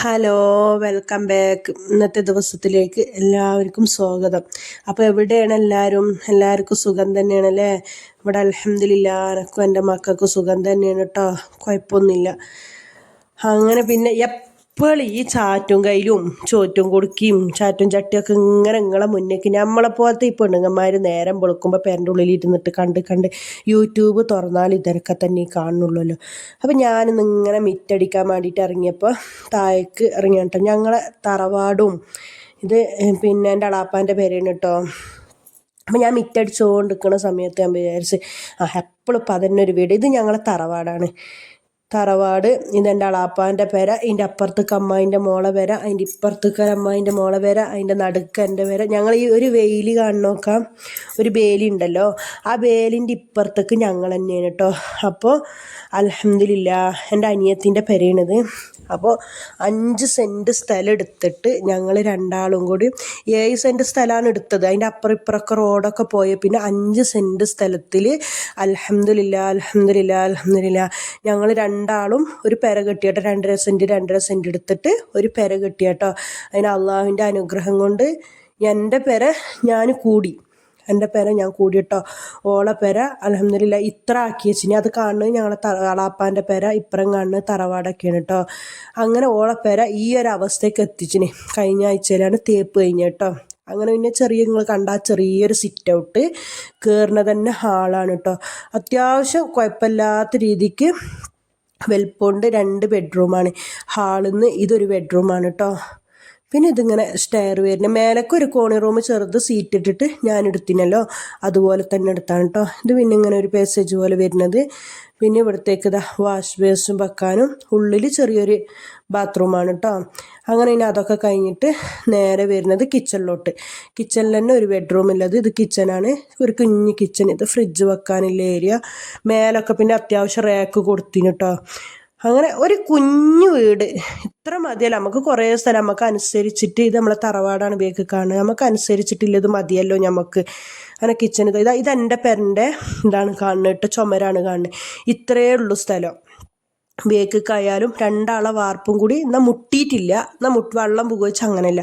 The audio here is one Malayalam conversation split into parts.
Hello, welcome back. ഇന്നത്തെ ദിവസത്തിലേക്ക് എല്ലാവർക്കും സ്വാഗതം. അപ്പോൾ എവിടെയാണ് എല്ലാവർക്കും സുഖം തന്നെയാണല്ലേ? ഇവിടെ അൽഹംദുലില്ലാ എനക്കും എൻ്റെ മക്കൾക്കും സുഖം തന്നെയാണ് കേട്ടോ, കുഴപ്പമൊന്നുമില്ല. അങ്ങനെ പിന്നെ എപ്പോഴും ഈ ചാറ്റും കയ്യിലും ചോറ്റും കൊടുക്കുകയും ചാറ്റും ചട്ടിയൊക്കെ ഇങ്ങനെ നിങ്ങളെ മുന്നേക്ക് നമ്മളെപ്പോലത്തെ ഈ പെണ്ണുങ്ങന്മാർ നേരം വെളുക്കുമ്പോൾ പേരൻ്റെ ഉള്ളിൽ ഇരുന്നിട്ട് കണ്ട് യൂട്യൂബ് തുറന്നാൽ ഇതൊക്കെ തന്നെ കാണുന്നുള്ളല്ലോ. അപ്പം ഞാനിന്ന് ഇങ്ങനെ മിറ്റടിക്കാൻ വേണ്ടിയിട്ട് ഇറങ്ങിയപ്പോൾ താഴേക്ക് ഇറങ്ങിയിട്ടോ. ഞങ്ങളെ തറവാടും ഇത് പിന്നെ എൻ്റെ അളാപ്പാൻ്റെ പേരാണ് കേട്ടോ. അപ്പം ഞാൻ മിറ്റടിച്ചുകൊണ്ടിരിക്കുന്ന സമയത്ത് ഞാൻ വിചാരിച്ച് എപ്പോഴും ഇപ്പം അതന്നെ ഒരു വീട്. ഇത് ഞങ്ങളെ തറവാട് ഇതെൻ്റെ അളാപ്പാൻ്റെ പേര, അതിൻ്റെ അപ്പുറത്തേക്ക് അമ്മായിൻ്റെ മോളെ പേര, അതിൻ്റെ ഇപ്പുറത്തേക്ക് അമ്മായിൻ്റെ മോളെ പേര, അതിൻ്റെ നടുക്ക് എൻ്റെ പേര. ഞങ്ങൾ ഈ ഒരു വെയിൽ നോക്കാം, ഒരു ബേലി ഉണ്ടല്ലോ, ആ ബേലിൻ്റെ ഇപ്പുറത്തേക്ക് ഞങ്ങൾ തന്നെയാണ് കേട്ടോ. അപ്പോൾ അൽഹംദുലില്ലാ എൻ്റെ അനിയത്തിൻ്റെ പേരാണിത്. അപ്പോൾ 5 സെൻറ്റ് സ്ഥലം എടുത്തിട്ട് ഞങ്ങൾ രണ്ടാളും കൂടി 7 സെൻറ്റ് സ്ഥലമാണ് എടുത്തത്. അതിൻ്റെ അപ്പുറം ഇപ്പുറമൊക്കെ റോഡൊക്കെ പോയ പിന്നെ 5 സെൻറ്റ് സ്ഥലത്തിൽ അൽഹംദുലില്ലാ ഞങ്ങൾ രണ്ടാളും ഒരു പെര കെട്ടിയാട്ടോ. 2.5 സെൻറ്റ് എടുത്തിട്ട് ഒരു പെര കെട്ടിയാട്ടോ. അതിന് അള്ളാഹുവിൻ്റെ അനുഗ്രഹം കൊണ്ട് എൻ്റെ പെര ഞാൻ കൂടി കേട്ടോ. ഓളെ പെര അൽഹംദുലില്ലാ ഇത്ര ആക്കി വെച്ചിനി. അത് കാണുന്നത് ഞങ്ങളെ അളാപ്പാൻ്റെ പെര, ഇപ്പുറം കാണുന്നത് തറവാടൊക്കെയാണ് കേട്ടോ. അങ്ങനെ ഓളെ പെര ഈ ഒരു അവസ്ഥയ്ക്ക് എത്തിച്ചിന്. കഴിഞ്ഞ ആഴ്ചയിലാണ് തേപ്പ് കഴിഞ്ഞ കേട്ടോ. അങ്ങനെ പിന്നെ നിങ്ങൾ കണ്ട ചെറിയൊരു സിറ്റ് ഔട്ട് കയറുന്നത് തന്നെ ഹാളാണ് കേട്ടോ. അത്യാവശ്യം കുഴപ്പമില്ലാത്ത രീതിക്ക് വലിപ്പമുണ്ട്. 2 ബെഡ്റൂമാണ്. ഹാളിൽ നിന്ന് ഇതൊരു ബെഡ്റൂമാണ് കേട്ടോ. പിന്നെ ഇതിങ്ങനെ സ്റ്റെയർ വരുന്നത്, മേലേക്ക് ഒരു കോണി റൂം ചെറുത് സീറ്റ് ഇട്ടിട്ട് ഞാൻ എടുത്തിനല്ലോ, അതുപോലെ തന്നെ എടുത്താണ് കേട്ടോ. ഇത് പിന്നെ ഇങ്ങനെ ഒരു പാസേജ് പോലെ വരുന്നത്. പിന്നെ ഇവിടത്തേക്ക് വാഷ് ബേസും വെക്കാനും ഉള്ളിൽ ചെറിയൊരു ബാത്റൂമാണ് കേട്ടോ. അങ്ങനെ ഇനി അതൊക്കെ കഴിഞ്ഞിട്ട് നേരെ വരുന്നത് കിച്ചണിൽ തന്നെ ഒരു ബെഡ്റൂം ഉള്ളത്. ഇത് കിച്ചനാണ്, ഒരു കുഞ്ഞ് കിച്ചൺ. ഇത് ഫ്രിഡ്ജ് വെക്കാനുള്ള ഏരിയ. മേലൊക്കെ പിന്നെ അത്യാവശ്യം റാക്ക് കൊടുത്തിന് കേട്ടോ. അങ്ങനെ ഒരു കുഞ്ഞു വീട് ഇത്ര മതിയല്ലോ. നമുക്ക് കുറേ സ്ഥലം നമുക്ക് അനുസരിച്ചിട്ട്, ഇത് നമ്മളെ തറവാടാണ് ബേക്ക് കാണുന്നത്, നമുക്ക് അനുസരിച്ചിട്ടില്ലത് മതിയല്ലോ നമുക്ക്. അങ്ങനെ കിച്ചൺ ഇതെൻ്റെ പെരൻ്റെ ഇതാണ് കാണുന്നത് കേട്ടോ, ചുമരാണ് കാണുന്നത്. ഇത്രയേ ഉള്ളൂ സ്ഥലം. ബേക്കായാലും 2 ആളെ വാർപ്പും കൂടി എന്നാൽ മുട്ടിയിട്ടില്ല, എന്നാൽ വെള്ളം പുകവെച്ച് അങ്ങനെയല്ല,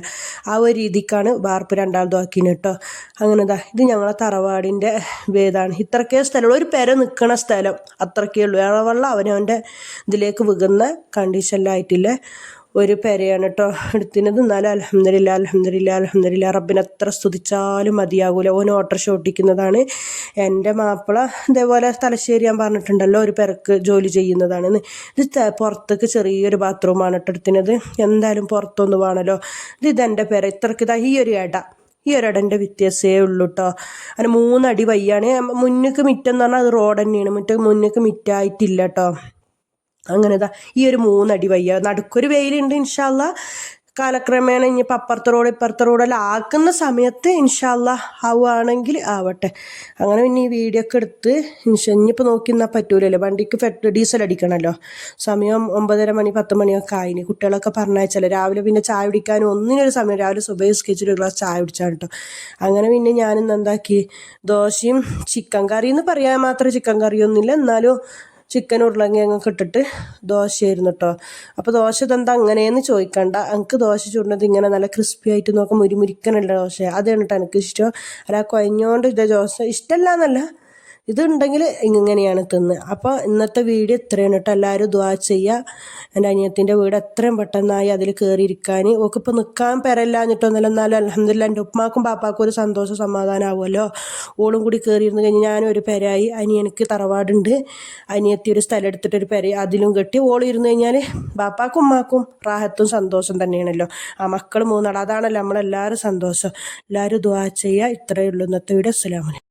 ആ ഒരു രീതിക്കാണ് വാർപ്പ് 2 ആൾ ആക്കിന് കേട്ടോ. അങ്ങനെ ഇത് ഞങ്ങളെ തറവാടിൻ്റെ വേദാണ്. ഇത്രക്കേ സ്ഥലമുള്ളൂ, ഒരു പെര നിൽക്കണ സ്ഥലം അത്രക്കേ ഉള്ളൂ. വെള്ളം അവനവൻ്റെ ഇതിലേക്ക് വികുന്ന കണ്ടീഷനിലായിട്ടില്ല ഒരു പെരയാണ് കേട്ടോ എടുത്തിനത്. എന്നാലും അൽഹംദുലില്ലാ റബ്ബിനെ എത്ര സ്തുതിച്ചാലും മതിയാകൂല. ഓന് ഓട്ടോറിക്ഷ ഓട്ടിക്കുന്നതാണ്. എൻ്റെ മാപ്പിള ഇതേപോലെ തലശ്ശേരി ഞാൻ പറഞ്ഞിട്ടുണ്ടല്ലോ, ഒരു പെരക്ക് ജോലി ചെയ്യുന്നതാണ്. ഇത് പുറത്തേക്ക് ചെറിയൊരു ബാത്റൂമാണ് കേട്ടോ എടുത്തിനത്. എന്തായാലും പുറത്തൊന്ന് വേണമല്ലോ. ഇതെൻ്റെ പെര. ഇത്രക്ക് ഈ ഒരു ഇടൻ്റെ വ്യത്യാസമേ ഉള്ളൂ കേട്ടോ. അങ്ങനെ 3 അടി വയ്യാണ്. മുന്നേക്ക് മിറ്റം എന്ന് പറഞ്ഞാൽ അത് റോഡ് തന്നെയാണ്. മുന്നേക്ക് മിറ്റായിട്ടില്ല കേട്ടോ. അങ്ങനെ ഈ ഒരു 3 അടി വയ്യ, നടുക്കൊരു വെയിലുണ്ട്. ഇൻഷാ അള്ളാ കാലക്രമേണ ഇനിയിപ്പോൾ അപ്പുറത്തെ റോഡ് ഇപ്പുറത്തെ റോഡെല്ലാം ആക്കുന്ന സമയത്ത് ഇൻഷാ അള്ളാ ആവുകയാണെങ്കിൽ ആവട്ടെ. അങ്ങനെ പിന്നെ ഈ വീഡിയോ ഒക്കെ എടുത്ത് ഇനിയിപ്പോൾ നോക്കി നിന്നാൽ പറ്റൂലല്ലോ, വണ്ടിക്ക് ഡീസൽ അടിക്കണമല്ലോ. സമയം 9:30 മണി 10 മണിയൊക്കെ ആയിന്. കുട്ടികളൊക്കെ പറഞ്ഞയച്ചല്ലോ. രാവിലെ പിന്നെ ചായ കുടിക്കാനും ഒന്നിനൊരു സമയം, രാവിലെ സുബഹി നിസ്കരിച്ചിട്ട് ഒരു ഗ്ലാസ് ചായ കുടിച്ചാണ് കേട്ടോ. അങ്ങനെ പിന്നെ ഞാനിന്ന് എന്താക്കി, ദോശയും ചിക്കൻ കറി എന്ന് പറയാൻ മാത്രം ചിക്കൻ കറിയൊന്നുമില്ല, എന്നാലും ചിക്കൻ ഉരുളങ്കിഴങ്ങൊക്കെ ഇട്ടിട്ട് ദോശയായിരുന്നു കേട്ടോ. അപ്പോൾ ദോശ ഇതെന്താ അങ്ങനെയെന്ന് ചോദിക്കണ്ട, എനിക്ക് ദോശ ചുടുന്നത് ഇങ്ങനെ നല്ല ക്രിസ്പി ആയിട്ട് നോക്കാം, മുരിമുരിക്കനുള്ള ദോശ അതാണ് കേട്ടോ എനിക്കിഷ്ടം. അല്ല കുഴഞ്ഞോണ്ട് ഇത് ദോശ ഇഷ്ടമല്ല എന്നല്ല, ഇതുണ്ടെങ്കിൽ ഇങ്ങനെയാണ് തിന്ന്. അപ്പോൾ ഇന്നത്തെ വീഡിയോ ഇത്രയാണ് കേട്ടോ. എല്ലാവരും ദുആ ചെയ്യുക. എൻ്റെ അനിയത്തിൻ്റെ വീട് എത്രയും പെട്ടെന്നായി അതിൽ കയറിയിരിക്കാൻ. ഓക്കിപ്പോൾ നിൽക്കാൻ പെരല്ലാഞ്ഞിട്ടൊന്നുമല്ല, എന്നാലും അൽഹംദുലില്ലാ എൻ്റെ ഉമ്മാക്കും പാപ്പാക്കും ഒരു സന്തോഷം സമാധാനമാവുമല്ലോ. ഓളും കൂടി കയറിയിരുന്നു കഴിഞ്ഞ് ഞാനും ഒരു പെരയായി. അനിയനിക്ക് തറവാടുണ്ട്, അനിയത്തി ഒരു സ്ഥലം എടുത്തിട്ടൊരു പെര അതിലും കെട്ടി. ഓൾ ഇരുന്ന് കഴിഞ്ഞാൽ പാപ്പാക്കും ഉമ്മാക്കും റാഹത്തും സന്തോഷം തന്നെയാണല്ലോ. ആ മക്കൾ 3 ആൾ, അതാണല്ലോ നമ്മളെല്ലാവരും സന്തോഷം. എല്ലാവരും ദുആ ചെയ്യുക. ഇത്രയേ ഉള്ളൂ ഇന്നത്തെ വീഡിയോ. അസ്സലാമു അലൈക്കും.